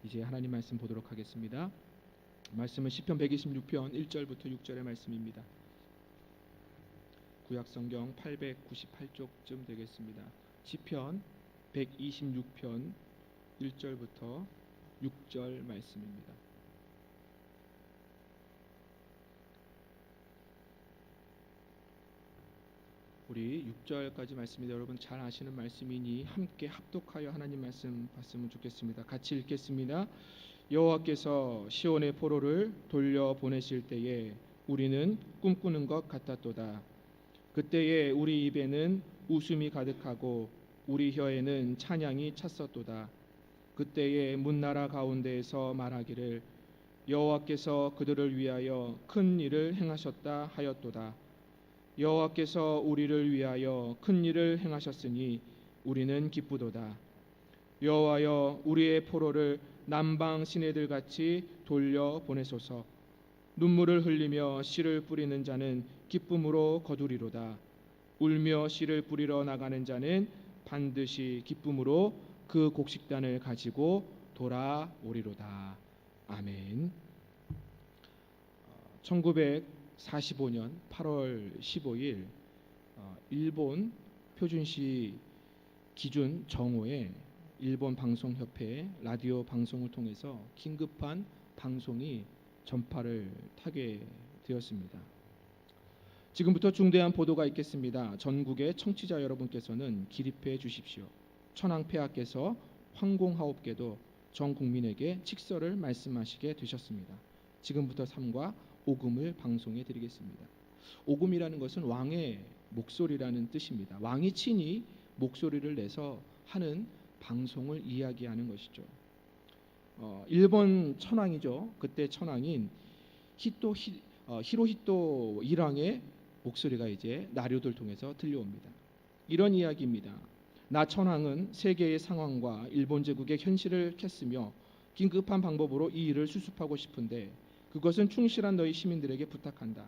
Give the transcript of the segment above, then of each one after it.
이제 하나님 말씀 보도록 하겠습니다. 말씀은 시편 126편 1절부터 6절의 말씀입니다. 구약성경 898쪽쯤 되겠습니다. 시편 126편 1절부터 6절 말씀입니다. 우리 6절까지 말씀입니다. 여러분 잘 아시는 말씀이니 함께 합독하여 하나님 말씀 봤으면 좋겠습니다. 같이 읽겠습니다. 여호와께서 시온의 포로를 돌려 보내실 때에 우리는 꿈꾸는 것 같았도다. 그때에 우리 입에는 웃음이 가득하고 우리 혀에는 찬양이 찼었도다. 그때에 문나라 가운데에서 말하기를 여호와께서 그들을 위하여 큰 일을 행하셨다 하였도다. 여호와께서 우리를 위하여 큰 일을 행하셨으니 우리는 기쁘도다. 여호와여 우리의 포로를 남방 시내들 같이 돌려 보내소서. 눈물을 흘리며 씨를 뿌리는 자는 기쁨으로 거두리로다. 울며 씨를 뿌리러 나가는 자는 반드시 기쁨으로 그 곡식단을 가지고 돌아오리로다. 아멘. 1945년 8월 15일 일본 표준시 기준 정오에 일본 방송협회 라디오 방송을 통해서 긴급한 방송이 전파를 타게 되었습니다. 지금부터 중대한 보도가 있겠습니다. 전국의 청취자 여러분께서는 기립해 주십시오. 천황폐하께서 황공하옵게도 전 국민에게 칙서를 말씀하시게 되셨습니다. 지금부터 3과 오금을 방송해 드리겠습니다. 오금이라는 것은 왕의 목소리라는 뜻입니다. 왕이 친히 목소리를 내서 하는 방송을 이야기하는 것이죠. 일본 천황이죠. 그때 천황인 히로히토 일왕의 목소리가 이제 나료들 통해서 들려옵니다. 이런 이야기입니다. 나 천황은 세계의 상황과 일본 제국의 현실을 캤으며 긴급한 방법으로 이 일을 수습하고 싶은데 그것은 충실한 너희 시민들에게 부탁한다.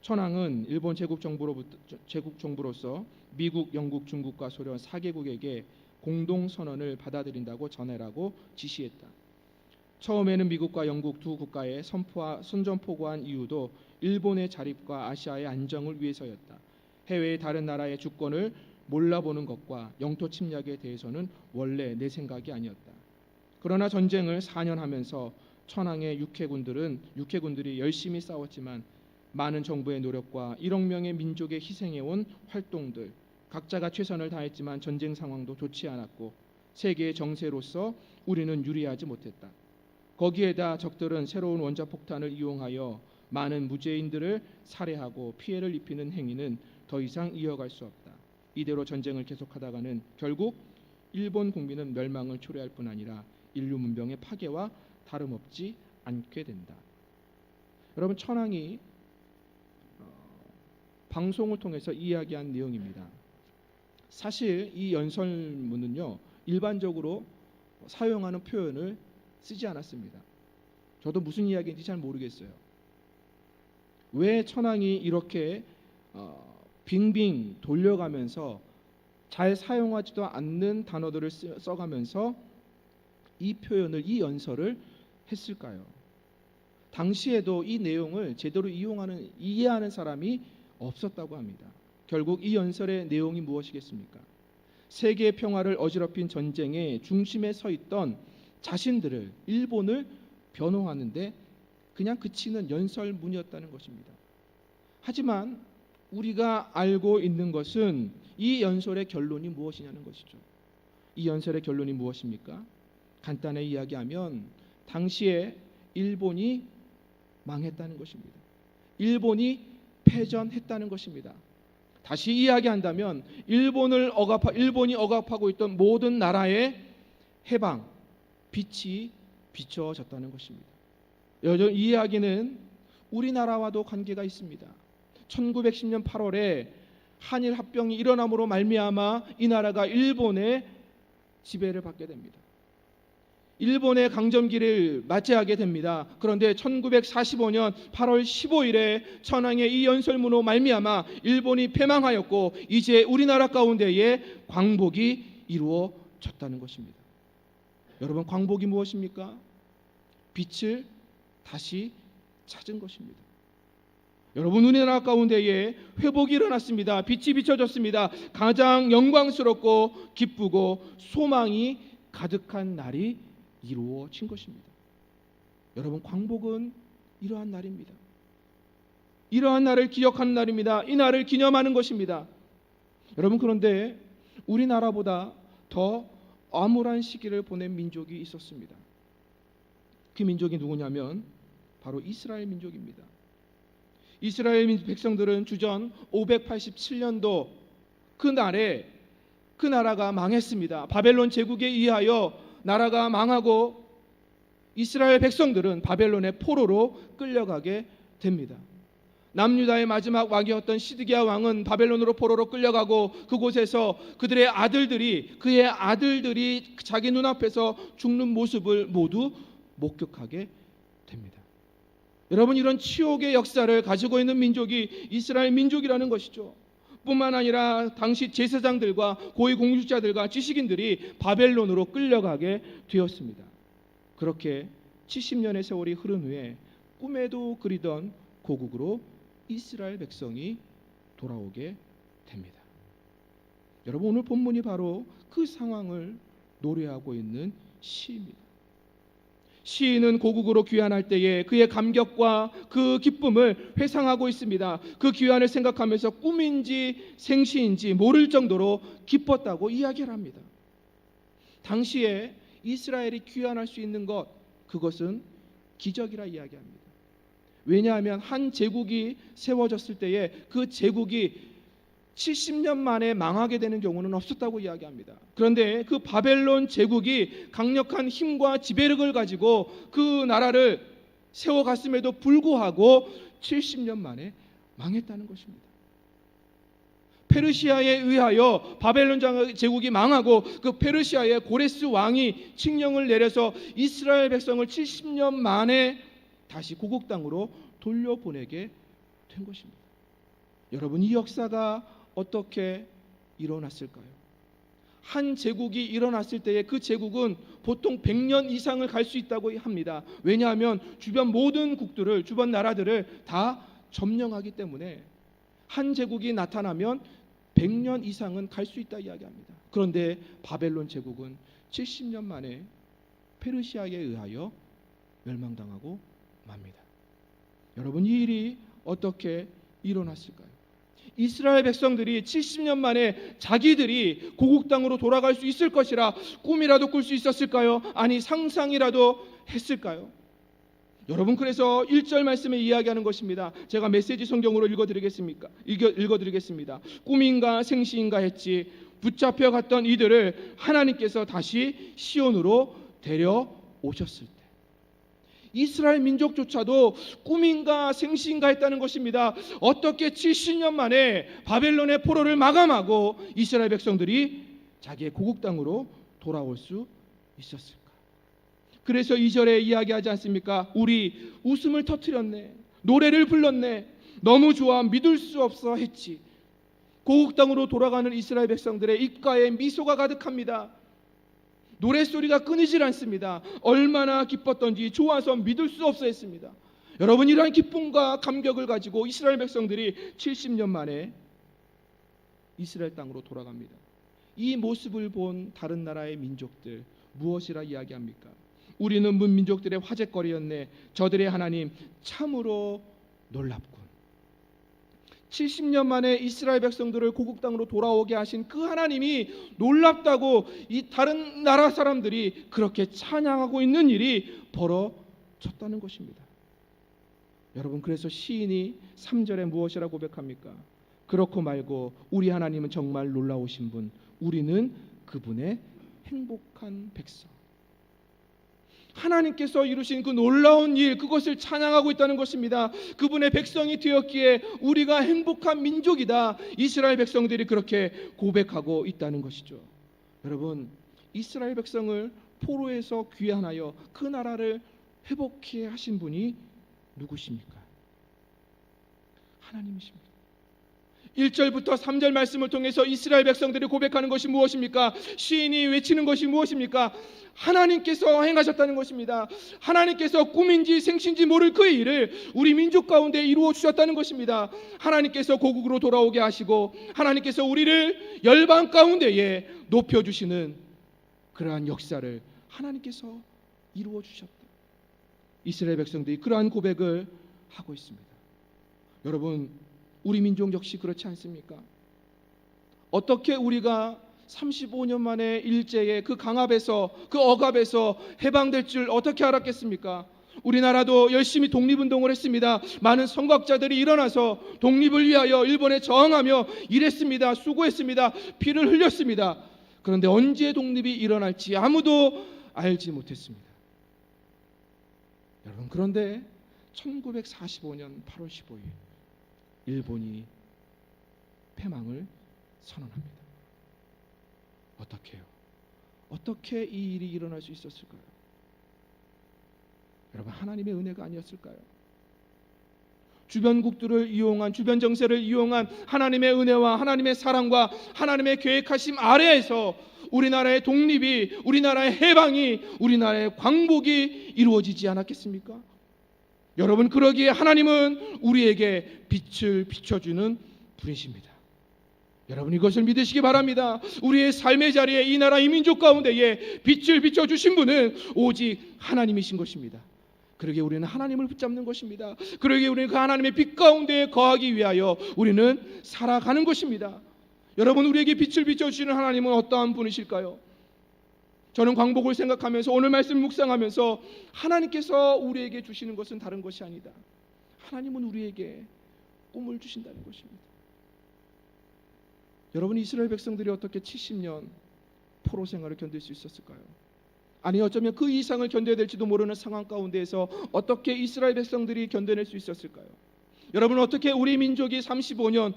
천황은 일본 제국 정부로서 미국, 영국, 중국과 소련 4개국에게 공동선언을 받아들인다고 전해라고 지시했다. 처음에는 미국과 영국 두 국가에 선전포고한 이유도 일본의 자립과 아시아의 안정을 위해서였다. 해외의 다른 나라의 주권을 몰라보는 것과 영토 침략에 대해서는 원래 내 생각이 아니었다. 그러나 전쟁을 4년 하면서 천황의 육해군들이 열심히 싸웠지만 많은 정부의 노력과 1억 명의 민족의 희생해온 활동들, 각자가 최선을 다했지만 전쟁 상황도 좋지 않았고 세계의 정세로서 우리는 유리하지 못했다. 거기에다 적들은 새로운 원자폭탄을 이용하여 많은 무죄인들을 살해하고 피해를 입히는 행위는 더 이상 이어갈 수 없다. 이대로 전쟁을 계속하다가는 결국 일본 국민은 멸망을 초래할 뿐 아니라 인류 문명의 파괴와 다름없지 않게 된다. 여러분 천황이 방송을 통해서 이야기한 내용입니다. 사실 이 연설문은요 일반적으로 사용하는 표현을 쓰지 않았습니다. 저도 무슨 이야기인지 잘 모르겠어요. 왜 천황이 이렇게 빙빙 돌려가면서 잘 사용하지도 않는 단어들을 써가면서 이 표현을, 이 연설을 했을까요? 당시에도 이 내용을 제대로 이해하는 사람이 없었다고 합니다. 결국 이 연설의 내용이 무엇이겠습니까? 세계의 평화를 어지럽힌 전쟁의 중심에 서 있던 자신들을, 일본을 변호하는데 그냥 그치는 연설문이었다는 것입니다. 하지만 우리가 알고 있는 것은 이 연설의 결론이 무엇이냐는 것이죠. 이 연설의 결론이 무엇입니까? 간단히 이야기하면 당시에 일본이 망했다는 것입니다. 일본이 패전했다는 것입니다. 다시 이야기한다면 일본이 억압하고 있던 모든 나라의 해방, 빛이 비춰졌다는 것입니다. 여전히 이 이야기는 우리나라와도 관계가 있습니다. 1910년 8월에 한일 합병이 일어남으로 말미암아 이 나라가 일본의 지배를 받게 됩니다. 일본의 강점기를 맞이하게 됩니다. 그런데 1945년 8월 15일에 천황의 이 연설문으로 말미암아 일본이 패망하였고 이제 우리나라 가운데에 광복이 이루어졌다는 것입니다. 여러분, 광복이 무엇입니까? 빛을 다시 찾은 것입니다. 여러분, 우리나라 가운데에 회복이 일어났습니다. 빛이 비춰졌습니다. 가장 영광스럽고 기쁘고 소망이 가득한 날이 이루어진 것입니다. 여러분, 광복은 이러한 날입니다. 이러한 날을 기억하는 날입니다. 이 날을 기념하는 것입니다. 여러분, 그런데 우리나라보다 더 암울한 시기를 보낸 민족이 있었습니다. 그 민족이 누구냐면 바로 이스라엘 민족입니다. 이스라엘 백성들은 주전 587년도 그 날에 그 나라가 망했습니다. 바벨론 제국에 의하여 나라가 망하고 이스라엘 백성들은 바벨론의 포로로 끌려가게 됩니다. 남유다의 마지막 왕이었던 시드기야 왕은 바벨론으로 포로로 끌려가고 그곳에서 그의 아들들이 자기 눈앞에서 죽는 모습을 모두 목격하게 됩니다. 여러분, 이런 치욕의 역사를 가지고 있는 민족이 이스라엘 민족이라는 것이죠. 뿐만 아니라 당시 제사장들과 고위공직자들과 지식인들이 바벨론으로 끌려가게 되었습니다. 그렇게 70년의 세월이 흐른 후에 꿈에도 그리던 고국으로 이스라엘 백성이 돌아오게 됩니다. 여러분, 오늘 본문이 바로 그 상황을 노래하고 있는 시입니다. 시인은 고국으로 귀환할 때에 그의 감격과 그 기쁨을 회상하고 있습니다. 그 귀환을 생각하면서 꿈인지 생시인지 모를 정도로 기뻤다고 이야기를 합니다. 당시에 이스라엘이 귀환할 수 있는 것, 그것은 기적이라 이야기합니다. 왜냐하면 한 제국이 세워졌을 때에 그 제국이 70년 만에 망하게 되는 경우는 없었다고 이야기합니다. 그런데 그 바벨론 제국이 강력한 힘과 지배력을 가지고 그 나라를 세워갔음에도 불구하고 70년 만에 망했다는 것입니다. 페르시아에 의하여 바벨론 제국이 망하고 그 페르시아의 고레스 왕이 칙령을 내려서 이스라엘 백성을 70년 만에 다시 고국 땅으로 돌려보내게 된 것입니다. 여러분, 이 역사가 어떻게 일어났을까요? 한 제국이 일어났을 때에 그 제국은 보통 100년 이상을 갈 수 있다고 합니다. 왜냐하면 주변 모든 국들을, 주변 나라들을 다 점령하기 때문에 한 제국이 나타나면 100년 이상은 갈 수 있다 이야기합니다. 그런데 바벨론 제국은 70년 만에 페르시아에 의하여 멸망당하고 맙니다. 여러분, 이 일이 어떻게 일어났을까요? 이스라엘 백성들이 70년 만에 자기들이 고국 땅으로 돌아갈 수 있을 것이라 꿈이라도 꿀 수 있었을까요? 아니, 상상이라도 했을까요? 여러분, 그래서 1절 말씀에 이야기하는 것입니다. 제가 메시지 성경으로 읽어드리겠습니다. 꿈인가 생시인가 했지 붙잡혀 갔던 이들을 하나님께서 다시 시온으로 데려오셨을 때 이스라엘 민족조차도 꿈인가 생시인가 했다는 것입니다. 어떻게 70년 만에 바벨론의 포로를 마감하고 이스라엘 백성들이 자기의 고국 땅으로 돌아올 수 있었을까? 그래서 2절에 이야기하지 않습니까? 우리 웃음을 터뜨렸네, 노래를 불렀네, 너무 좋아 믿을 수 없어 했지. 고국 땅으로 돌아가는 이스라엘 백성들의 입가에 미소가 가득합니다. 노랫소리가 끊이질 않습니다. 얼마나 기뻤던지 좋아서 믿을 수 없어 했습니다. 여러분, 이러한 기쁨과 감격을 가지고 이스라엘 백성들이 70년 만에 이스라엘 땅으로 돌아갑니다. 이 모습을 본 다른 나라의 민족들 무엇이라 이야기합니까? 우리는 문민족들의 화제거리였네. 저들의 하나님 참으로 놀랍군. 70년 만에 이스라엘 백성들을 고국 땅으로 돌아오게 하신 그 하나님이 놀랍다고 이 다른 나라 사람들이 그렇게 찬양하고 있는 일이 벌어졌다는 것입니다. 여러분, 그래서 시인이 3절에 무엇이라고 고백합니까? 그렇고 말고 우리 하나님은 정말 놀라우신 분, 우리는 그분의 행복한 백성. 하나님께서 이루신 그 놀라운 일, 그것을 찬양하고 있다는 것입니다. 그분의 백성이 되었기에 우리가 행복한 민족이다. 이스라엘 백성들이 그렇게 고백하고 있다는 것이죠. 여러분, 이스라엘 백성을 포로에서 귀환하여 그 나라를 회복해 하신 분이 누구십니까? 하나님이십니다. 1절부터 3절 말씀을 통해서 이스라엘 백성들이 고백하는 것이 무엇입니까? 시인이 외치는 것이 무엇입니까? 하나님께서 행하셨다는 것입니다. 하나님께서 꿈인지 생신지 모를 그의 일을 우리 민족 가운데 이루어 주셨다는 것입니다. 하나님께서 고국으로 돌아오게 하시고 하나님께서 우리를 열방 가운데에 높여주시는 그러한 역사를 하나님께서 이루어 주셨다. 이스라엘 백성들이 그러한 고백을 하고 있습니다. 여러분, 우리 민족 역시 그렇지 않습니까? 어떻게 우리가 35년 만에 일제의 그 강압에서, 그 억압에서 해방될 줄 어떻게 알았겠습니까? 우리나라도 열심히 독립운동을 했습니다. 많은 선각자들이 일어나서 독립을 위하여 일본에 저항하며 일했습니다. 수고했습니다. 피를 흘렸습니다. 그런데 언제 독립이 일어날지 아무도 알지 못했습니다. 여러분, 그런데 1945년 8월 15일 일본이 패망을 선언합니다. 어떻게요? 어떻게 이 일이 일어날 수 있었을까요? 여러분, 하나님의 은혜가 아니었을까요? 주변국들을 이용한, 주변 정세를 이용한 하나님의 은혜와 하나님의 사랑과 하나님의 계획하심 아래에서 우리나라의 독립이, 우리나라의 해방이, 우리나라의 광복이 이루어지지 않았겠습니까? 여러분, 그러기에 하나님은 우리에게 빛을 비춰주는 분이십니다. 여러분, 이것을 믿으시기 바랍니다. 우리의 삶의 자리에, 이 나라 이 민족 가운데에 빛을 비춰주신 분은 오직 하나님이신 것입니다. 그러기에 우리는 하나님을 붙잡는 것입니다. 그러기에 우리는 그 하나님의 빛 가운데 거하기 위하여 우리는 살아가는 것입니다. 여러분, 우리에게 빛을 비춰주시는 하나님은 어떠한 분이실까요? 저는 광복을 생각하면서 오늘 말씀 묵상하면서 하나님께서 우리에게 주시는 것은 다른 것이 아니다. 하나님은 우리에게 꿈을 주신다는 것입니다. 여러분, 이스라엘 백성들이 어떻게 70년 포로 생활을 견딜 수 있었을까요? 아니, 어쩌면 그 이상을 견뎌야 될지도 모르는 상황 가운데에서 어떻게 이스라엘 백성들이 견뎌낼 수 있었을까요? 여러분, 어떻게 우리 민족이 35년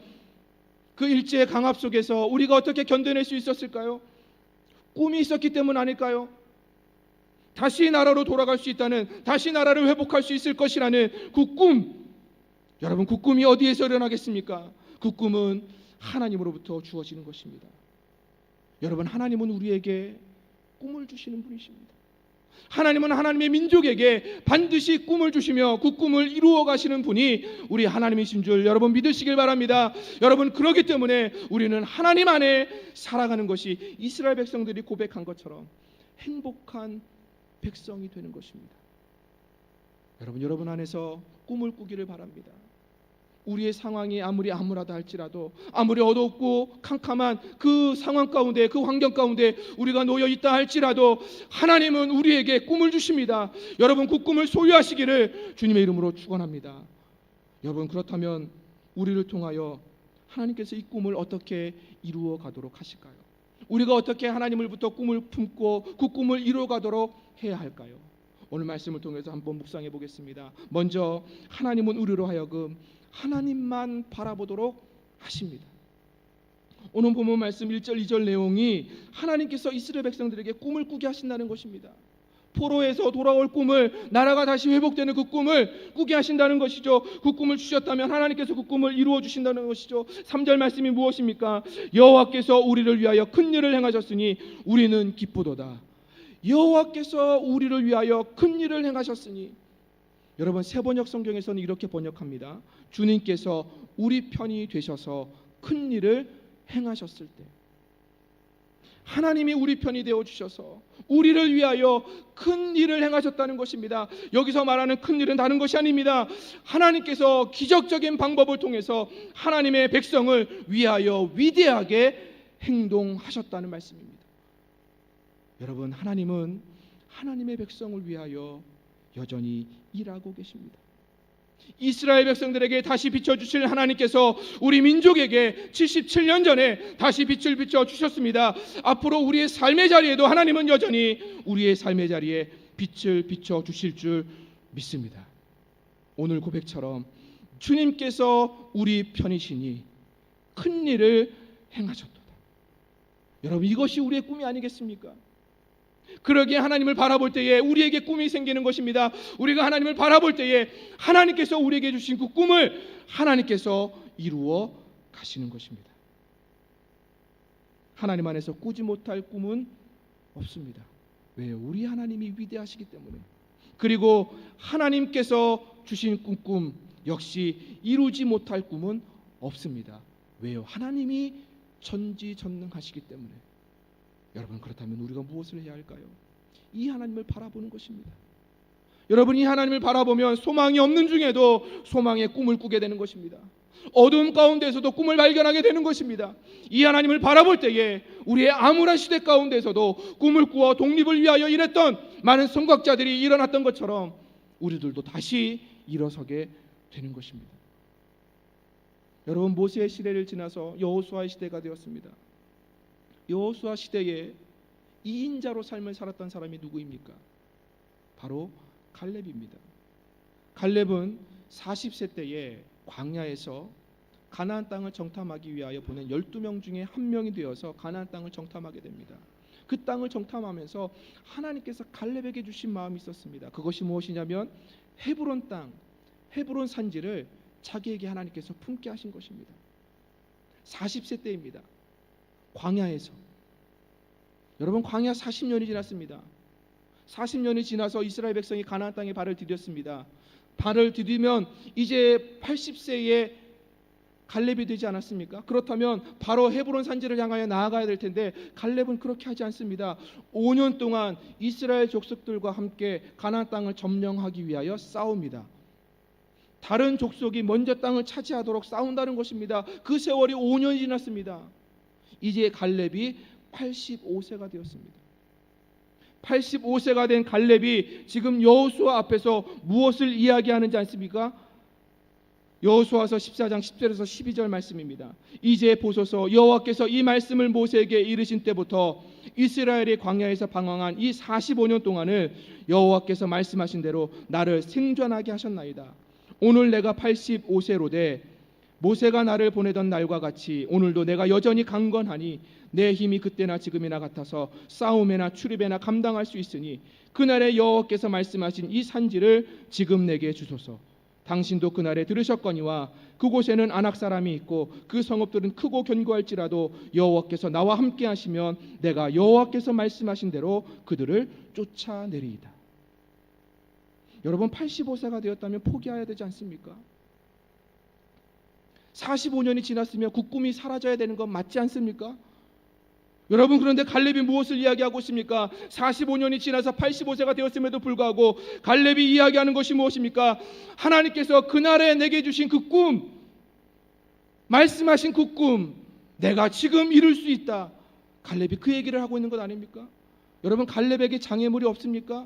그 일제의 강압 속에서 우리가 어떻게 견뎌낼 수 있었을까요? 꿈이 있었기 때문 아닐까요? 다시 나라로 돌아갈 수 있다는, 다시 나라를 회복할 수 있을 것이라는 그 꿈. 여러분, 그 꿈이 어디에서 일어나겠습니까? 그 꿈은 하나님으로부터 주어지는 것입니다. 여러분, 하나님은 우리에게 꿈을 주시는 분이십니다. 하나님은 하나님의 민족에게 반드시 꿈을 주시며 그 꿈을 이루어 가시는 분이 우리 하나님이신 줄 여러분 믿으시길 바랍니다. 여러분, 그렇기 때문에 우리는 하나님 안에 살아가는 것이 이스라엘 백성들이 고백한 것처럼 행복한 백성이 되는 것입니다. 여러분 안에서 꿈을 꾸기를 바랍니다. 우리의 상황이 아무리 암울하다 할지라도, 아무리 어둡고 캄캄한 그 상황 가운데, 그 환경 가운데 우리가 놓여 있다 할지라도 하나님은 우리에게 꿈을 주십니다. 여러분, 그 꿈을 소유하시기를 주님의 이름으로 축원합니다. 여러분, 그렇다면 우리를 통하여 하나님께서 이 꿈을 어떻게 이루어 가도록 하실까요? 우리가 어떻게 하나님을부터 꿈을 품고 그 꿈을 이루어 가도록 해야 할까요? 오늘 말씀을 통해서 한번 묵상해 보겠습니다. 먼저, 하나님은 우리로 하여금 하나님만 바라보도록 하십니다. 오늘 본문 말씀 1절 2절 내용이 하나님께서 이스라엘 백성들에게 꿈을 꾸게 하신다는 것입니다. 포로에서 돌아올 꿈을, 나라가 다시 회복되는 그 꿈을 꾸게 하신다는 것이죠. 그 꿈을 주셨다면 하나님께서 그 꿈을 이루어 주신다는 것이죠. 3절 말씀이 무엇입니까? 여호와께서 우리를 위하여 큰 일을 행하셨으니 우리는 기쁘도다. 여호와께서 우리를 위하여 큰 일을 행하셨으니. 여러분, 세번역 성경에서는 이렇게 번역합니다. 주님께서 우리 편이 되셔서 큰 일을 행하셨을 때, 하나님이 우리 편이 되어 주셔서 우리를 위하여 큰 일을 행하셨다는 것입니다. 여기서 말하는 큰 일은 다른 것이 아닙니다. 하나님께서 기적적인 방법을 통해서 하나님의 백성을 위하여 위대하게 행동하셨다는 말씀입니다. 여러분, 하나님은 하나님의 백성을 위하여 여전히 일하고 계십니다. 이스라엘 백성들에게 다시 비춰주실 하나님께서 우리 민족에게 77년 전에 다시 빛을 비춰주셨습니다. 앞으로 우리의 삶의 자리에도 하나님은 여전히 우리의 삶의 자리에 빛을 비춰주실 줄 믿습니다. 오늘 고백처럼 주님께서 우리 편이시니 큰 일을 행하셨도다. 여러분, 이것이 우리의 꿈이 아니겠습니까? 그러기에 하나님을 바라볼 때에 우리에게 꿈이 생기는 것입니다. 우리가 하나님을 바라볼 때에 하나님께서 우리에게 주신 그 꿈을 하나님께서 이루어 가시는 것입니다. 하나님 안에서 꾸지 못할 꿈은 없습니다. 왜요? 우리 하나님이 위대하시기 때문에. 그리고 하나님께서 주신 꿈 역시 이루지 못할 꿈은 없습니다. 왜요? 하나님이 전지전능하시기 때문에. 여러분, 그렇다면 우리가 무엇을 해야 할까요? 이 하나님을 바라보는 것입니다. 여러분, 이 하나님을 바라보면 소망이 없는 중에도 소망의 꿈을 꾸게 되는 것입니다. 어두움 가운데서도 꿈을 발견하게 되는 것입니다. 이 하나님을 바라볼 때에 우리의 암울한 시대 가운데서도 꿈을 꾸어 독립을 위하여 일했던 많은 선각자들이 일어났던 것처럼 우리들도 다시 일어서게 되는 것입니다. 여러분, 모세의 시대를 지나서 여호수아의 시대가 되었습니다. 여호수아 시대에 2인자로 삶을 살았던 사람이 누구입니까? 바로 갈렙입니다. 갈렙은 40세 때에 광야에서 가나안 땅을 정탐하기 위하여 보낸 12명 중에 한 명이 되어서 가나안 땅을 정탐하게 됩니다. 그 땅을 정탐하면서 하나님께서 갈렙에게 주신 마음이 있었습니다. 그것이 무엇이냐면 헤브론 땅, 헤브론 산지를 자기에게 하나님께서 품게 하신 것입니다. 40세 때입니다. 광야에서. 여러분, 광야 40년이 지났습니다. 40년이 지나서 이스라엘 백성이 가나안 땅에 발을 디뎠습니다. 발을 디디면 이제 80세에 갈렙이 되지 않았습니까? 그렇다면 바로 헤브론 산지를 향하여 나아가야 될 텐데 갈렙은 그렇게 하지 않습니다. 5년 동안 이스라엘 족속들과 함께 가나안 땅을 점령하기 위하여 싸웁니다. 다른 족속이 먼저 땅을 차지하도록 싸운다는 것입니다. 그 세월이 5년이 지났습니다. 이제 갈렙이 85세가 되었습니다. 85세가 된 갈렙이 지금 여호수아 앞에서 무엇을 이야기하는지 아십니까? 여호수아서 14장 10절에서 12절 말씀입니다. 이제 보소서, 여호와께서 이 말씀을 모세에게 이르신 때부터 이스라엘의 광야에서 방황한 이 45년 동안을 여호와께서 말씀하신 대로 나를 생존하게 하셨나이다. 오늘 내가 85세로 돼 모세가 나를 보내던 날과 같이 오늘도 내가 여전히 강건하니 내 힘이 그때나 지금이나 같아서 싸움에나 출입에나 감당할 수 있으니 그날에 여호와께서 말씀하신 이 산지를 지금 내게 주소서. 당신도 그날에 들으셨거니와 그곳에는 아낙 사람이 있고 그 성읍들은 크고 견고할지라도 여호와께서 나와 함께 하시면 내가 여호와께서 말씀하신 대로 그들을 쫓아내리이다. 여러분, 85세가 되었다면 포기해야 되지 않습니까? 45년이 지났으면 그 꿈이 사라져야 되는 건 맞지 않습니까? 여러분, 그런데 갈렙이 무엇을 이야기하고 있습니까? 45년이 지나서 85세가 되었음에도 불구하고 갈렙이 이야기하는 것이 무엇입니까? 하나님께서 그날에 내게 주신 그 꿈, 말씀하신 그 꿈, 내가 지금 이룰 수 있다. 갈렙이 그 얘기를 하고 있는 것 아닙니까? 여러분, 갈렙에게 장애물이 없습니까?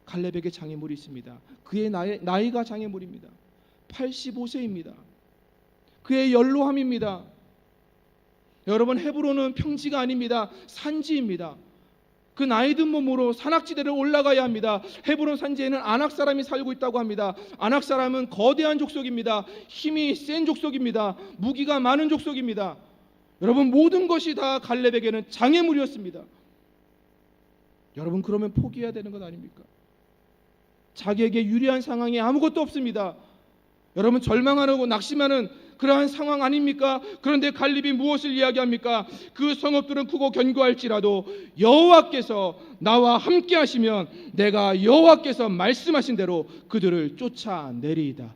갈렙에게 장애물이 있습니다. 그의 나이가 장애물입니다. 85세입니다. 그의 연로함입니다. 여러분, 헤브론은 평지가 아닙니다. 산지입니다. 그 나이 든 몸으로 산악지대를 올라가야 합니다. 헤브론 산지에는 아낙 사람이 살고 있다고 합니다. 아낙 사람은 거대한 족속입니다. 힘이 센 족속입니다. 무기가 많은 족속입니다. 여러분, 모든 것이 다 갈렙에게는 장애물이었습니다. 여러분, 그러면 포기해야 되는 것 아닙니까? 자기에게 유리한 상황이 아무것도 없습니다. 여러분, 절망하고 낙심하는 그러한 상황 아닙니까? 그런데 갈렙이 무엇을 이야기합니까? 그 성읍들은 크고 견고할지라도 여호와께서 나와 함께 하시면 내가 여호와께서 말씀하신 대로 그들을 쫓아내리이다.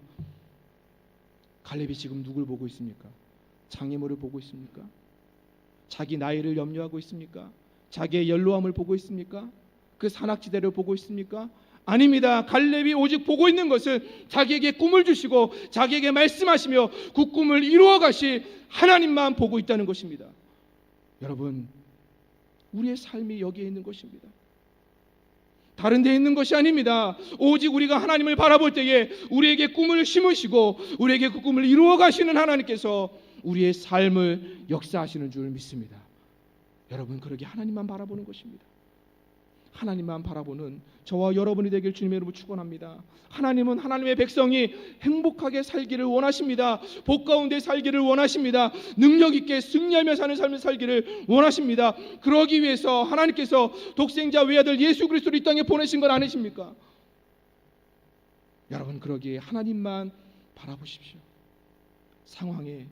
갈렙이 지금 누굴 보고 있습니까? 장애물을 보고 있습니까? 자기 나이를 염려하고 있습니까? 자기의 연로함을 보고 있습니까? 그 산악지대를 보고 있습니까? 아닙니다. 갈렙이 오직 보고 있는 것은 자기에게 꿈을 주시고 자기에게 말씀하시며 그 꿈을 이루어 가실 하나님만 보고 있다는 것입니다. 여러분, 우리의 삶이 여기에 있는 것입니다. 다른 데 있는 것이 아닙니다. 오직 우리가 하나님을 바라볼 때에 우리에게 꿈을 심으시고 우리에게 그 꿈을 이루어 가시는 하나님께서 우리의 삶을 역사하시는 줄 믿습니다. 여러분, 그러게 하나님만 바라보는 것입니다. 하나님만 바라보는 저와 여러분이 되길 주님의 이름으로 축원합니다. 하나님은 하나님의 백성이 행복하게 살기를 원하십니다. 복 가운데 살기를 원하십니다. 능력 있게 승리하며 사는 삶을 살기를 원하십니다. 그러기 위해서 하나님께서 독생자 외아들 예수 그리스도를 이 땅에 보내신 건 아니십니까? 여러분, 그러기에 하나님만 바라보십시오. 상황에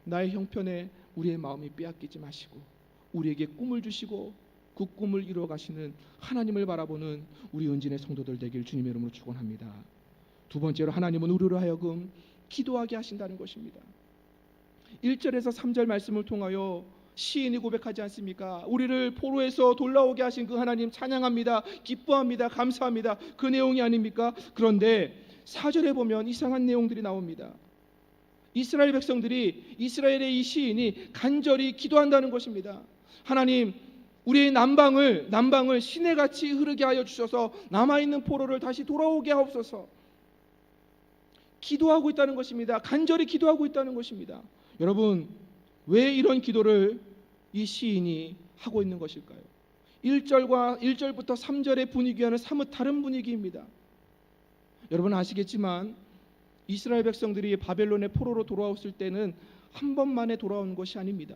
나의 형편에 우리의 마음이 빼앗기지 마시고 우리에게 꿈을 주시고 그 꿈을 이루어 가시는 하나님을 바라보는 우리 은진의 성도들 되길 주님의 이름으로 축원합니다. 두 번째로, 하나님은 우리로 하여금 기도하게 하신다는 것입니다. 1절에서 3절 말씀을 통하여 시인이 고백하지 않습니까? 우리를 포로에서 돌아오게 하신 그 하나님 찬양합니다. 기뻐합니다. 감사합니다. 그 내용이 아닙니까? 그런데 4절에 보면 이상한 내용들이 나옵니다. 이스라엘 백성들이, 이스라엘의 이 시인이 간절히 기도한다는 것입니다. 하나님, 우리의 남방을 시내같이 흐르게 하여 주셔서 남아있는 포로를 다시 돌아오게 하옵소서. 기도하고 있다는 것입니다. 간절히 기도하고 있다는 것입니다. 여러분, 왜 이런 기도를 이 시인이 하고 있는 것일까요? 1절부터 3절의 분위기와는 사뭇 다른 분위기입니다. 여러분 아시겠지만 이스라엘 백성들이 바벨론의 포로로 돌아왔을 때는 한 번만에 돌아온 것이 아닙니다.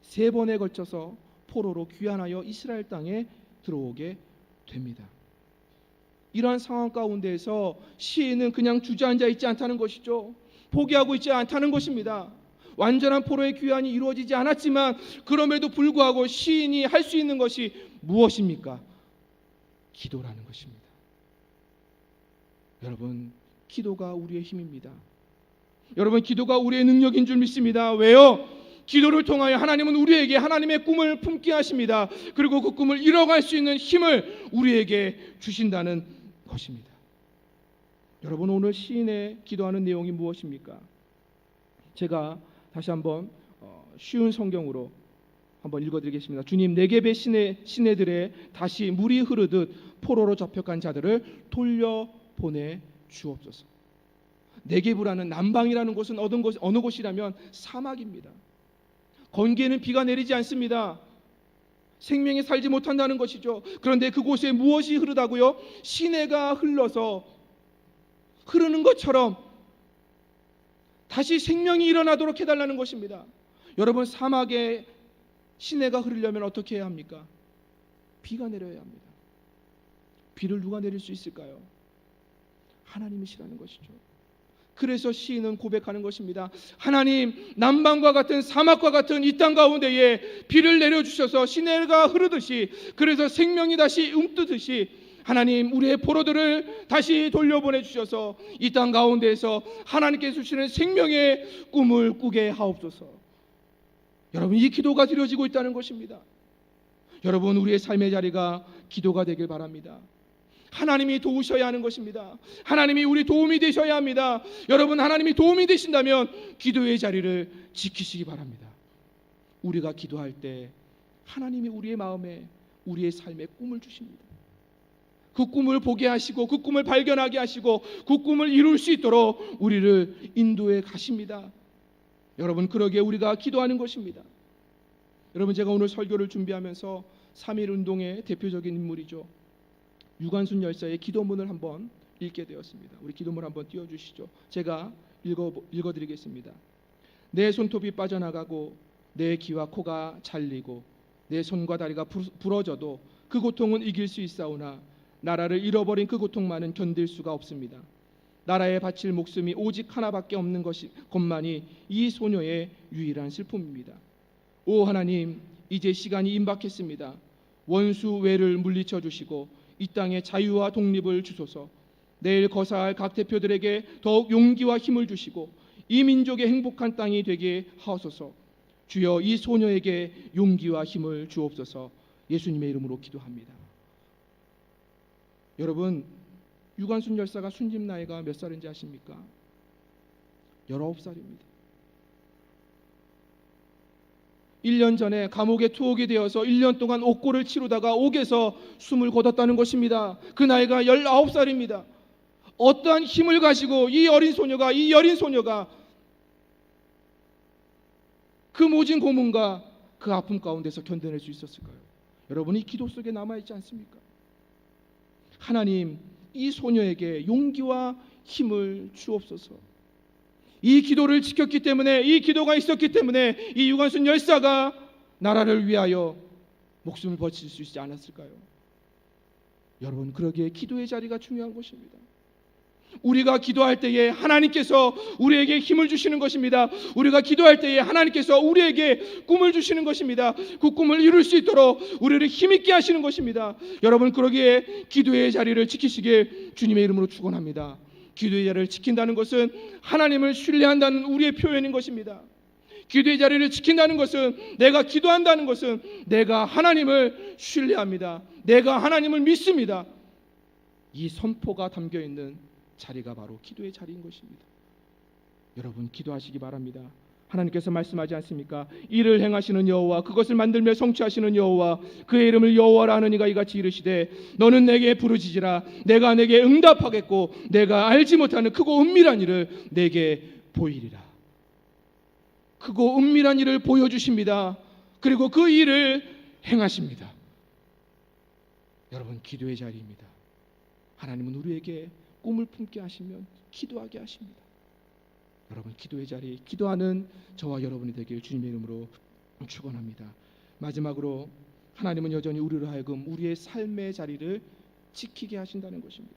3번에 걸쳐서 포로로 귀환하여 이스라엘 땅에 들어오게 됩니다. 이러한 상황 가운데에서 시인은 그냥 주저앉아 있지 않다는 것이죠. 포기하고 있지 않다는 것입니다. 완전한 포로의 귀환이 이루어지지 않았지만 그럼에도 불구하고 시인이 할 수 있는 것이 무엇입니까? 기도라는 것입니다. 여러분, 기도가 우리의 힘입니다. 여러분, 기도가 우리의 능력인 줄 믿습니다. 왜요? 기도를 통하여 하나님은 우리에게 하나님의 꿈을 품게 하십니다. 그리고 그 꿈을 이뤄갈 수 있는 힘을 우리에게 주신다는 것입니다. 여러분, 오늘 시인의 기도하는 내용이 무엇입니까? 제가 다시 한번 쉬운 성경으로 한번 읽어드리겠습니다. 주님, 네겝의 시내들에 다시 물이 흐르듯 포로로 잡혀간 자들을 돌려보내 주옵소서. 네겝이라는 남방이라는 곳은 어느 곳이라면 사막입니다. 건기에는 비가 내리지 않습니다. 생명이 살지 못한다는 것이죠. 그런데 그곳에 무엇이 흐르다고요? 시내가 흘러서 흐르는 것처럼 다시 생명이 일어나도록 해달라는 것입니다. 여러분, 사막에 시내가 흐르려면 어떻게 해야 합니까? 비가 내려야 합니다. 비를 누가 내릴 수 있을까요? 하나님이시라는 것이죠. 그래서 시인은 고백하는 것입니다. 하나님, 남방과 같은 사막과 같은 이 땅 가운데에 비를 내려주셔서 시내가 흐르듯이, 그래서 생명이 다시 움뜨듯이 하나님, 우리의 포로들을 다시 돌려보내 주셔서 이 땅 가운데에서 하나님께서 주시는 생명의 꿈을 꾸게 하옵소서. 여러분, 이 기도가 드려지고 있다는 것입니다. 여러분, 우리의 삶의 자리가 기도가 되길 바랍니다. 하나님이 도우셔야 하는 것입니다. 하나님이 우리 도움이 되셔야 합니다. 여러분, 하나님이 도움이 되신다면 기도의 자리를 지키시기 바랍니다. 우리가 기도할 때 하나님이 우리의 마음에, 우리의 삶에 꿈을 주십니다. 그 꿈을 보게 하시고 그 꿈을 발견하게 하시고 그 꿈을 이룰 수 있도록 우리를 인도해 가십니다. 여러분, 그러기에 우리가 기도하는 것입니다. 여러분, 제가 오늘 설교를 준비하면서 3.1 운동의 대표적인 인물이죠, 유관순 열사의 기도문을 한번 읽게 되었습니다. 우리 기도문 한번 띄워주시죠. 제가 읽어드리겠습니다. 내 손톱이 빠져나가고 내 귀와 코가 잘리고 내 손과 다리가 부러져도 그 고통은 이길 수 있사오나 나라를 잃어버린 그 고통만은 견딜 수가 없습니다. 나라에 바칠 목숨이 오직 하나밖에 없는 것만이 이 소녀의 유일한 슬픔입니다. 오 하나님, 이제 시간이 임박했습니다. 원수 외를 물리쳐 주시고 이 땅에 자유와 독립을 주소서. 내일 거사할 각 대표들에게 더욱 용기와 힘을 주시고 이 민족의 행복한 땅이 되게 하옵소서. 주여, 이 소녀에게 용기와 힘을 주옵소서. 예수님의 이름으로 기도합니다. 여러분, 유관순 열사가 순임 나이가 몇 살인지 아십니까? 19살입니다. 1년 전에 감옥에 투옥이 되어서 1년 동안 옥고를 치르다가 옥에서 숨을 거뒀다는 것입니다. 그 나이가 19살입니다. 어떠한 힘을 가지고 이 여린 소녀가 그 모진 고문과 그 아픔 가운데서 견뎌낼 수 있었을까요? 여러분이 기도 속에 남아있지 않습니까? 하나님, 이 소녀에게 용기와 힘을 주옵소서. 이 기도를 지켰기 때문에, 이 기도가 있었기 때문에 이 유관순 열사가 나라를 위하여 목숨을 바칠 수 있지 않았을까요? 여러분, 그러기에 기도의 자리가 중요한 것입니다. 우리가 기도할 때에 하나님께서 우리에게 힘을 주시는 것입니다. 우리가 기도할 때에 하나님께서 우리에게 꿈을 주시는 것입니다. 그 꿈을 이룰 수 있도록 우리를 힘있게 하시는 것입니다. 여러분, 그러기에 기도의 자리를 지키시길 주님의 이름으로 축원합니다. 기도의 자리를 지킨다는 것은 하나님을 신뢰한다는 우리의 표현인 것입니다. 기도의 자리를 지킨다는 것은, 내가 기도한다는 것은 내가 하나님을 신뢰합니다. 내가 하나님을 믿습니다. 이 선포가 담겨있는 자리가 바로 기도의 자리인 것입니다. 여러분, 기도하시기 바랍니다. 하나님께서 말씀하지 않습니까? 이를 행하시는 여호와, 그것을 만들며 성취하시는 여호와, 그의 이름을 여호와라 하는 이가 이같이 이르시되 너는 내게 부르짖으라. 내가 내게 응답하겠고 내가 알지 못하는 크고 은밀한 일을 내게 보이리라. 크고 은밀한 일을 보여주십니다. 그리고 그 일을 행하십니다. 여러분, 기도의 자리입니다. 하나님은 우리에게 꿈을 품게 하시면 기도하게 하십니다. 여러분, 기도의 자리, 기도하는 저와 여러분이 되길 주님의 이름으로 축원합니다. 마지막으로 하나님은 여전히 우리로 하여금 우리의 삶의 자리를 지키게 하신다는 것입니다.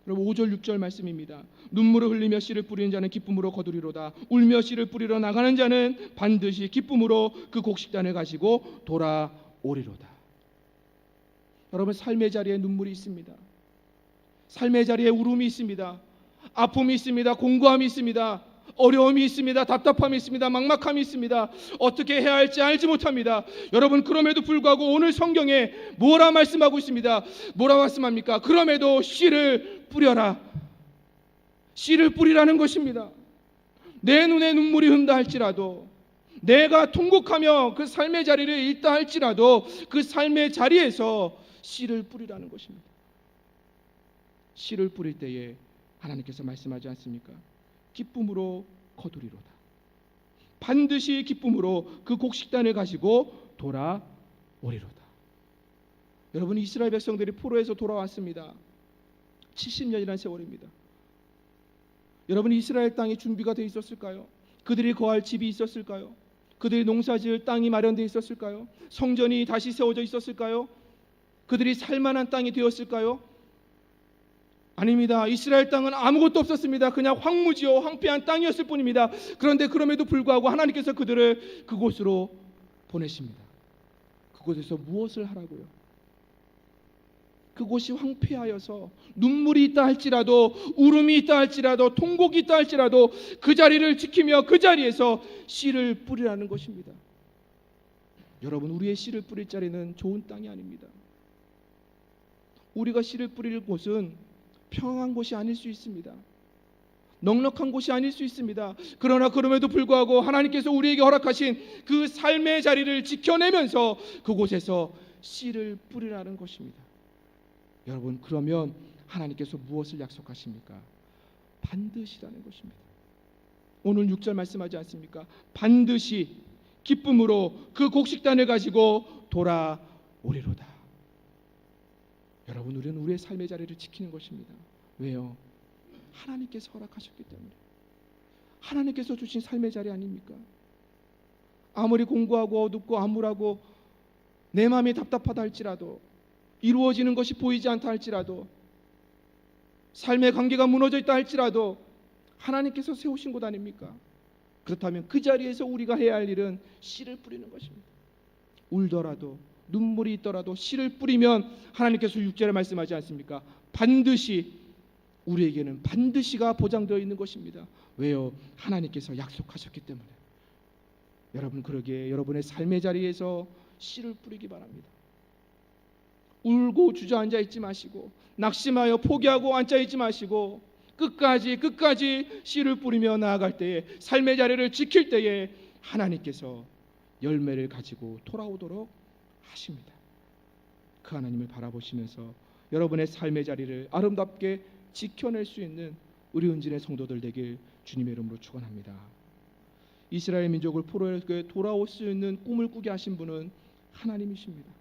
여러분, 5절 6절 말씀입니다. 눈물을 흘리며 씨를 뿌리는 자는 기쁨으로 거두리로다. 울며 씨를 뿌리러 나가는 자는 반드시 기쁨으로 그 곡식단을 가지고 돌아오리로다. 여러분, 삶의 자리에 눈물이 있습니다. 삶의 자리에 울음이 있습니다. 아픔이 있습니다. 공고함이 있습니다. 어려움이 있습니다. 답답함이 있습니다. 막막함이 있습니다. 어떻게 해야 할지 알지 못합니다. 여러분, 그럼에도 불구하고 오늘 성경에 뭐라 말씀하고 있습니다. 뭐라 말씀합니까? 그럼에도 씨를 뿌려라. 씨를 뿌리라는 것입니다. 내 눈에 눈물이 흔다 할지라도, 내가 통곡하며 그 삶의 자리를 잃다 할지라도 그 삶의 자리에서 씨를 뿌리라는 것입니다. 씨를 뿌릴 때에 하나님께서 말씀하지 않습니까? 기쁨으로 거두리로다. 반드시 기쁨으로 그 곡식단을 가지고 돌아오리로다. 여러분, 이스라엘 백성들이 포로에서 돌아왔습니다. 70년이라는 세월입니다. 여러분, 이스라엘 땅이 준비가 되어 있었을까요? 그들이 거할 집이 있었을까요? 그들이 농사지을 땅이 마련되어 있었을까요? 성전이 다시 세워져 있었을까요? 그들이 살만한 땅이 되었을까요? 아닙니다. 이스라엘 땅은 아무것도 없었습니다. 그냥 황무지요, 황폐한 땅이었을 뿐입니다. 그런데 그럼에도 불구하고 하나님께서 그들을 그곳으로 보내십니다. 그곳에서 무엇을 하라고요? 그곳이 황폐하여서 눈물이 있다 할지라도, 울음이 있다 할지라도, 통곡이 있다 할지라도 그 자리를 지키며 그 자리에서 씨를 뿌리라는 것입니다. 여러분, 우리의 씨를 뿌릴 자리는 좋은 땅이 아닙니다. 우리가 씨를 뿌릴 곳은 평안한 곳이 아닐 수 있습니다. 넉넉한 곳이 아닐 수 있습니다. 그러나 그럼에도 불구하고 하나님께서 우리에게 허락하신 그 삶의 자리를 지켜내면서 그곳에서 씨를 뿌리라는 것입니다. 여러분, 그러면 하나님께서 무엇을 약속하십니까? 반드시라는 것입니다. 오늘 6절 말씀하지 않습니까? 반드시 기쁨으로 그 곡식단을 가지고 돌아오리로다. 여러분, 우리는 우리의 삶의 자리를 지키는 것입니다. 왜요? 하나님께서 허락하셨기 때문에. 하나님께서 주신 삶의 자리 아닙니까? 아무리 공고하고 어둡고 암울하고 내 마음이 답답하다 할지라도, 이루어지는 것이 보이지 않다 할지라도, 삶의 관계가 무너져 있다 할지라도 하나님께서 세우신 곳 아닙니까? 그렇다면 그 자리에서 우리가 해야 할 일은 씨를 뿌리는 것입니다. 울더라도, 눈물이 있더라도 씨를 뿌리면 하나님께서 6절에 말씀하지 않습니까? 반드시, 우리에게는 반드시가 보장되어 있는 것입니다. 왜요? 하나님께서 약속하셨기 때문에. 여러분, 그러기에 여러분의 삶의 자리에서 씨를 뿌리기 바랍니다. 울고 주저앉아 있지 마시고, 낙심하여 포기하고 앉아 있지 마시고, 끝까지 씨를 뿌리며 나아갈 때에, 삶의 자리를 지킬 때에 하나님께서 열매를 가지고 돌아오도록 하십니다. 그 하나님을 바라보시면서 여러분의 삶의 자리를 아름답게 지켜낼 수 있는 우리 은진의 성도들 되길 주님의 이름으로 축원합니다. 이스라엘 민족을 포로에서 돌아올 수 있는 꿈을 꾸게 하신 분은 하나님이십니다.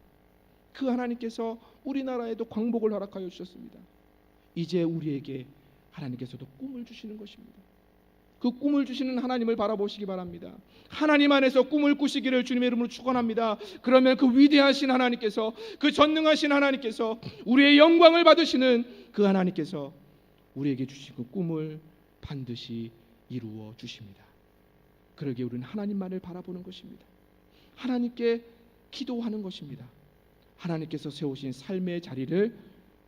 그 하나님께서 우리나라에도 광복을 허락하여 주셨습니다. 이제 우리에게 하나님께서도 꿈을 주시는 것입니다. 그 꿈을 주시는 하나님을 바라보시기 바랍니다. 하나님 안에서 꿈을 꾸시기를 주님의 이름으로 축원합니다. 그러면 그 위대하신 하나님께서, 그 전능하신 하나님께서, 우리의 영광을 받으시는 그 하나님께서 우리에게 주신 그 꿈을 반드시 이루어 주십니다. 그러기에 우리는 하나님만을 바라보는 것입니다. 하나님께 기도하는 것입니다. 하나님께서 세우신 삶의 자리를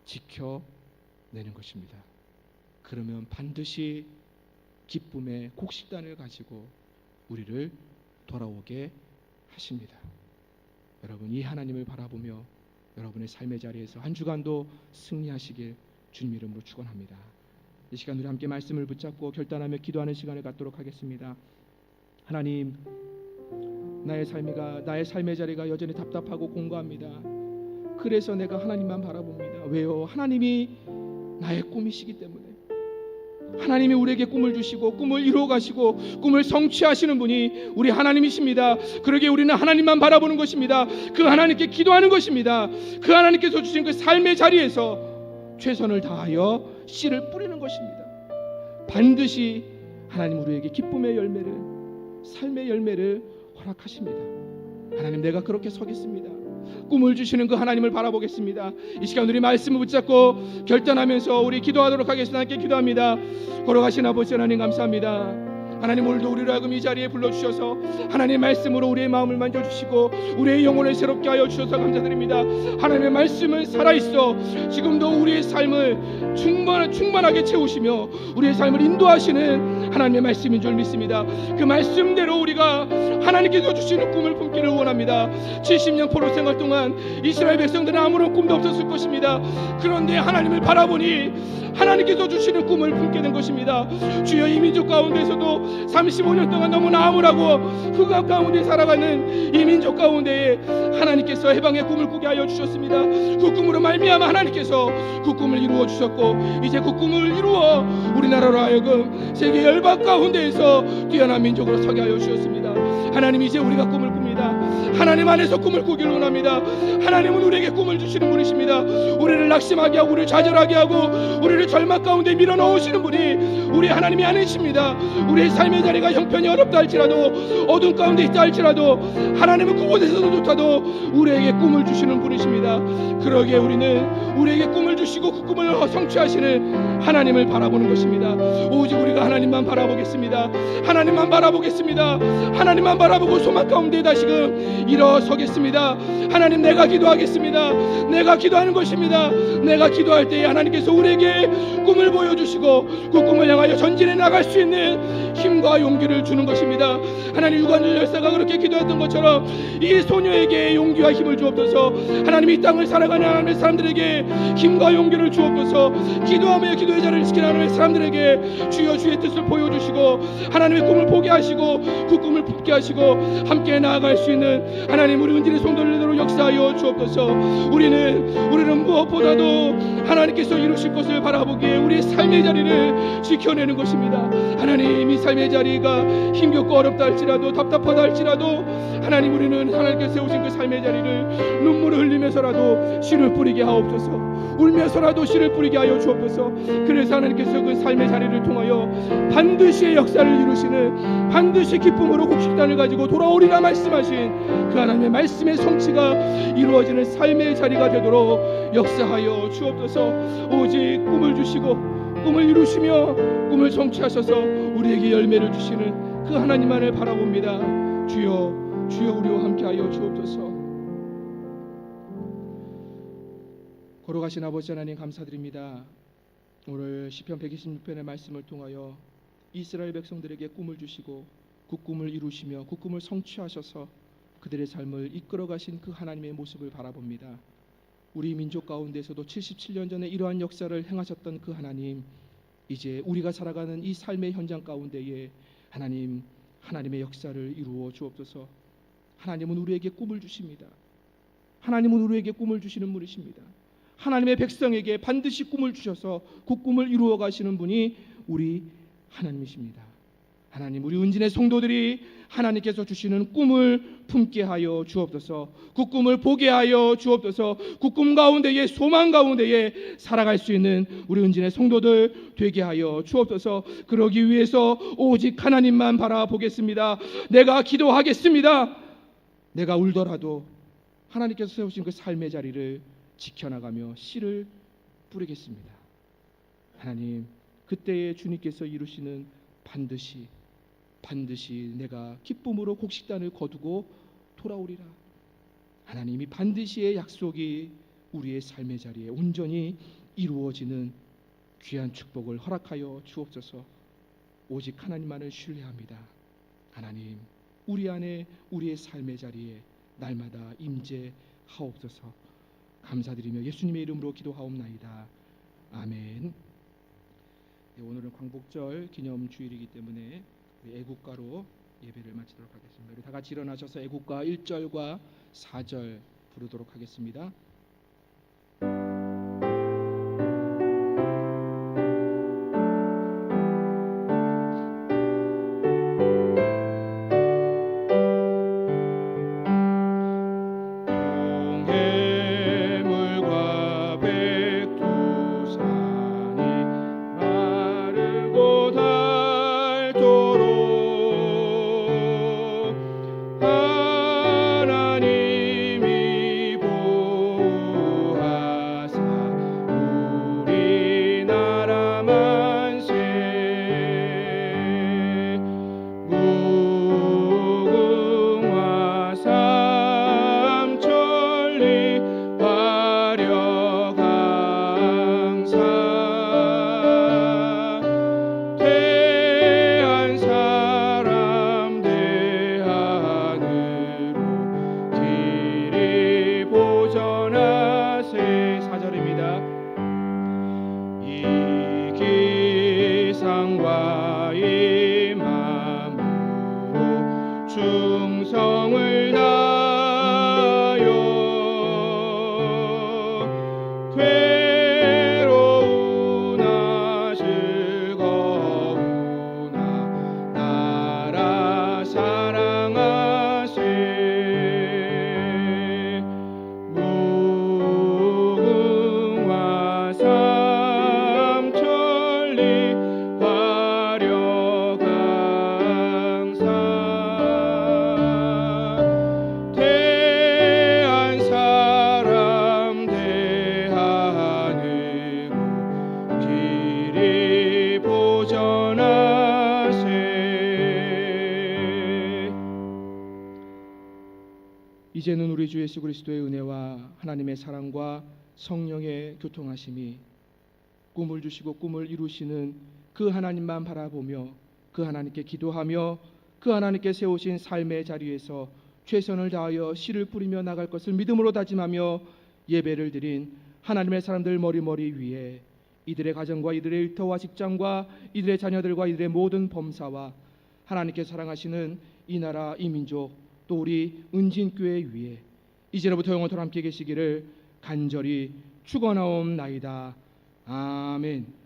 지켜내는 것입니다. 그러면 반드시 기쁨의 곡식단을 가지고 우리를 돌아오게 하십니다. 여러분, 이 하나님을 바라보며 여러분의 삶의 자리에서 한 주간도 승리하시길 주님 이름으로 축원합니다. 이 시간 우리 함께 말씀을 붙잡고 결단하며 기도하는 시간을 갖도록 하겠습니다. 하나님, 나의 삶의 자리가 여전히 답답하고 공고합니다. 그래서 내가 하나님만 바라봅니다. 왜요? 하나님이 나의 꿈이시기 때문에. 하나님이 우리에게 꿈을 주시고 꿈을 이루어 가시고 꿈을 성취하시는 분이 우리 하나님이십니다. 그러기에 우리는 하나님만 바라보는 것입니다. 그 하나님께 기도하는 것입니다. 그 하나님께서 주신 그 삶의 자리에서 최선을 다하여 씨를 뿌리는 것입니다. 반드시 하나님 우리에게 기쁨의 열매를, 삶의 열매를 허락하십니다. 하나님, 내가 그렇게 서겠습니다. 꿈을 주시는 그 하나님을 바라보겠습니다. 이 시간 우리 말씀을 붙잡고 결단하면서 우리 기도하도록 하겠습니다. 함께 기도합니다. 걸어가신 아버지 하나님, 감사합니다. 하나님, 오늘도 우리를 하여금 이 자리에 불러주셔서 하나님의 말씀으로 우리의 마음을 만져주시고 우리의 영혼을 새롭게 하여 주셔서 감사드립니다. 하나님의 말씀은 살아있어 지금도 우리의 삶을 충만하게 채우시며 우리의 삶을 인도하시는 하나님의 말씀인 줄 믿습니다. 그 말씀대로 우리가 하나님께서 주시는 꿈을 품기를 원합니다. 70년 포로 생활 동안 이스라엘 백성들은 아무런 꿈도 없었을 것입니다. 그런데 하나님을 바라보니 하나님께서 주시는 꿈을 품게 된 것입니다. 주여, 이 민족 가운데서도 35년 동안 너무나 암울하고 흑암 가운데 살아가는 이 민족 가운데에 하나님께서 해방의 꿈을 꾸게 하여 주셨습니다. 그 꿈으로 말미암아 하나님께서 그 꿈을 이루어 주셨고, 이제 그 꿈을 이루어 우리나라로 하여금 세계 열방 가운데에서 뛰어난 민족으로 서게 하여 주셨습니다. 하나님, 이제 우리가 꿈을 꿉니다. 하나님 안에서 꿈을 꾸기를 원합니다. 하나님은 우리에게 꿈을 주시는 분이십니다. 우리를 낙심하게 하고 우리를 좌절하게 하고 우리를 절망 가운데 밀어넣으시는 분이 우리 하나님이 아니십니다. 우리의 삶의 자리가 형편이 어렵다 할지라도, 어둠 가운데 있다 할지라도, 하나님은 그곳에서도 좋다도 우리에게 꿈을 주시는 분이십니다. 그러기에 우리는 우리에게 꿈을 주시고 그 꿈을 성취하시는 하나님을 바라보는 것입니다. 오직 우리가 하나님만 바라보겠습니다. 하나님만 바라보겠습니다. 하나님만 바라보고 소망 가운데 다시금 일어서겠습니다. 하나님, 내가 기도하겠습니다. 내가 기도하는 것입니다. 내가 기도할 때에 하나님께서 우리에게 꿈을 보여주시고 그 꿈을 향하여 전진해 나갈 수 있는 힘과 용기를 주는 것입니다. 하나님, 유관절 열사가 그렇게 기도했던 것처럼 이 소녀에게 용기와 힘을 주옵소서. 하나님, 이 땅을 살아가는 하나님의 사람들에게 힘과 용기를 주옵소서. 기도하며 기도의 자리를 지키는 하나님의 사람들에게 주여 주의 뜻을 보여주시고 하나님의 꿈을 보게 하시고 그 꿈을 품게 하시고 함께 나아갈 수 있는 하나님, 우리 은진의 성도들대로 역사하여 주옵소서. 우리는 무엇보다도 하나님께서 이루실 것을 바라보기에 우리의 삶의 자리를 지켜내는 것입니다. 하나님, 이 삶의 자리가 힘겹고 어렵다 할지라도, 답답하다 할지라도 하나님, 우리는 하나님께서 세우신 그 삶의 자리를 눈물을 흘리면서라도 씨를 뿌리게 하옵소서. 울면서라도 씨를 뿌리게 하여 주옵소서. 그래서 하나님께서 그 삶의 자리를 통하여 반드시 역사를 이루시는, 반드시 기쁨으로 곡식단을 가지고 돌아오리라 말씀하신 그 하나님의 말씀의 성취가 이루어지는 삶의 자리가 되도록 역사하여 주옵소서. 오직 꿈을 주시고 꿈을 이루시며 꿈을 성취하셔서 우리에게 열매를 주시는 그 하나님만을 바라봅니다. 주여, 주여, 우리와 함께하여 주옵소서. 걸어가신 아버지 하나님, 감사드립니다. 오늘 시편 126편의 말씀을 통하여 이스라엘 백성들에게 꿈을 주시고 그 꿈을 이루시며 그 꿈을 성취하셔서 그들의 삶을 이끌어 가신 그 하나님의 모습을 바라봅니다. 우리 민족 가운데서도 77년 전에 이러한 역사를 행하셨던 그 하나님, 이제 우리가 살아가는 이 삶의 현장 가운데에 하나님의 역사를 이루어 주옵소서. 하나님은 우리에게 꿈을 주십니다. 하나님은 우리에게 꿈을 주시는 분이십니다. 하나님의 백성에게 반드시 꿈을 주셔서 그 꿈을 이루어 가시는 분이 우리 하나님이십니다. 하나님, 우리 은진의 성도들이 하나님께서 주시는 꿈을 품게 하여 주옵소서. 그 꿈을 보게 하여 주옵소서. 그 꿈 가운데에, 소망 가운데에 살아갈 수 있는 우리 은진의 성도들 되게 하여 주옵소서. 그러기 위해서 오직 하나님만 바라보겠습니다. 내가 기도하겠습니다. 내가 울더라도 하나님께서 세우신 그 삶의 자리를 지켜나가며 씨를 뿌리겠습니다. 하나님, 그때에 주님께서 이루시는 반드시 내가 기쁨으로 곡식단을 거두고 돌아오리라. 하나님이 반드시의 약속이 우리의 삶의 자리에 온전히 이루어지는 귀한 축복을 허락하여 주옵소서. 오직 하나님만을 신뢰합니다. 하나님, 우리 안에 우리의 삶의 자리에 날마다 임재하옵소서. 감사드리며 예수님의 이름으로 기도하옵나이다. 아멘. 오늘은 광복절 기념주일이기 때문에 애국가로 예배를 마치도록 하겠습니다. 우리 다 같이 일어나셔서 애국가 1절과 4절 부르도록 하겠습니다. 충성을 다하여 괴로우나 즐거우나 나라 사랑하세. 무궁화 삼천리 이제는 우리 주 예수 그리스도의 은혜와 하나님의 사랑과 성령의 교통하심이 꿈을 주시고 꿈을 이루시는 그 하나님만 바라보며 그 하나님께 기도하며 그 하나님께 세우신 삶의 자리에서 최선을 다하여 씨를 뿌리며 나갈 것을 믿음으로 다짐하며 예배를 드린 하나님의 사람들 머리머리 위에 이들의 가정과 이들의 일터와 직장과 이들의 자녀들과 이들의 모든 범사와 하나님께 사랑하시는 이 나라 이 민족 또 우리 은진교회 위에 이제로부터 영원토록 함께 계시기를 간절히 축원하옵나이다. 아멘.